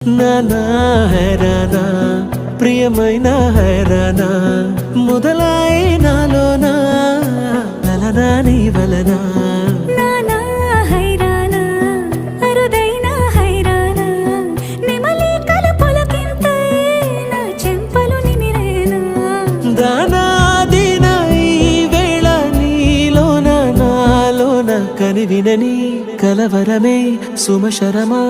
నానా హైరానా ప్రియమైన హైరానా మొదలాయి నాలోనా లలనా నీ వలనా నానా హైరానా అరుదైన హైరానా నెమలి కలపులకింతై నా చెంపలు నిమిరేనా దానాదిన ఈ వేళ నీలోన నాలోన కనివినని కలవరమే సుమశరమా